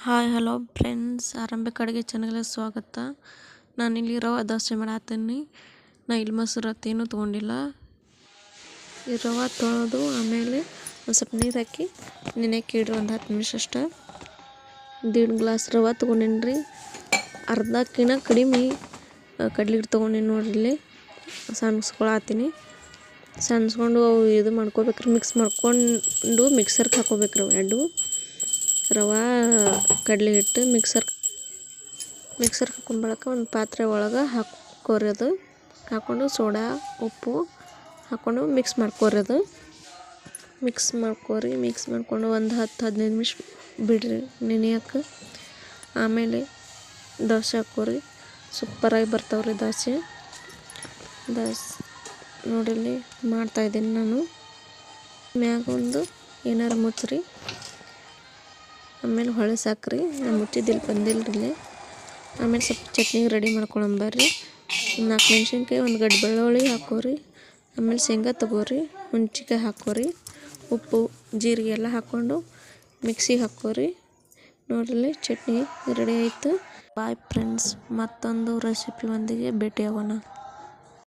Hi hello friends, ಆರಂಭಿಕ ಅಡುಗೆ ಚಾನಲ್ಗೆ ಸ್ವಾಗತ. ನಾನಿಲ್ಲಿ ರವೆ ದೋಸೆ ಮಾಡತ್ತೀನಿ. ನಾ ಇಲ್ಲಿ ಮೊಸರು ಏನೂ ತೊಗೊಂಡಿಲ್ಲ. ಈ ರವೆ ತೊಳೆದು ಆಮೇಲೆ ಒಂದು ಸ್ವಲ್ಪ ನೀರು ಹಾಕಿ ನೆನೆಯಕ್ಕೆ ಇಡ್ರಿ, ಒಂದು 10 ನಿಮಿಷ ಅಷ್ಟೇ. 1.5 ಗ್ಲಾಸ್ ರವೆ ತೊಗೊಂಡಿನಿ ರೀ. ಅರ್ಧಕ್ಕಿಂತ ಕಡಿಮೆ ಕಡ್ಲೆ ಹಿಟ್ಟು ತೊಗೊಂಡಿನಿ ನೋಡ್ರಿ. ಇಲ್ಲಿ ಸಣ್ಸ್ಕೊಳತ್ತೀನಿ. ಸಣ್ಸ್ಕೊಂಡು ಅವು ಇದು ಮಾಡ್ಕೋಬೇಕ್ರಿ, ಮಿಕ್ಸ್ ಮಾಡ್ಕೊಂಡು ಮಿಕ್ಸರ್ಗೆ ಹಾಕೋಬೇಕ್ರಿ ಅವು ಎರಡು. ರವೆ ಕಡಲೆ ಹಿಟ್ಟು ಮಿಕ್ಸರ್ಗೆ ಹಾಕೊಂಬಳಕ ಒಂದು ಪಾತ್ರೆ ಒಳಗೆ ಹಾಕೋರಿ. ಅದು ಹಾಕ್ಕೊಂಡು ಸೋಡಾ ಉಪ್ಪು ಹಾಕ್ಕೊಂಡು ಮಿಕ್ಸ್ ಮಾಡ್ಕೋರಿ. ಮಿಕ್ಸ್ ಮಾಡ್ಕೊಂಡು ಒಂದು 10-15 ನಿಮಿಷ ಬಿಡ್ರಿ ನೆನೆಯಕ್ಕೆ. ಆಮೇಲೆ ದೋಸೆ ಹಾಕೋರಿ. ಸೂಪರಾಗಿ ಬರ್ತಾವ್ರಿ ದೋಸೆ ನೋಡಿಲ್ಲಿ ಮಾಡ್ತಾಯಿದ್ದೀನಿ ನಾನು. ಮ್ಯಾಗ ಒಂದು ಏನಾರು ಮುಚ್ಚ್ರಿ. ಆಮೇಲೆ ಹೊಳೆ ಸಾಕ್ರಿ, ನಾನು ಮುಚ್ಚಿದ್ದಿಲ್ಲಿ ಬಂದಿಲ್ಲರಿ. ಆಮೇಲೆ ಸ್ವಲ್ಪ ಚಟ್ನಿಗೆ ರೆಡಿ ಮಾಡ್ಕೊಳಂಬರ್ರಿ. 4 ಮೆಣಸಿನ್ಕಾಯಿ, ಒಂದು ಗಡ್ಡೆ ಬೆಳ್ಳುಳ್ಳಿ ಹಾಕೋರಿ. ಆಮೇಲೆ ಶೇಂಗಾ ತಗೋರಿ, ಹುಣ್ಚಿಕಾಯಿ ಹಾಕೋರಿ, ಉಪ್ಪು ಜೀರಿಗೆ ಎಲ್ಲ ಹಾಕ್ಕೊಂಡು ಮಿಕ್ಸಿಗೆ ಹಾಕೋರಿ. ನೋಡ್ರಿ ಚಟ್ನಿ ರೆಡಿ ಆಯಿತು. ಬಾಯ್ ಫ್ರೆಂಡ್ಸ್, ಮತ್ತೊಂದು ರೆಸಿಪಿ ಒಂದಿಗೆ ಭೇಟಿ ಆಗೋಣ.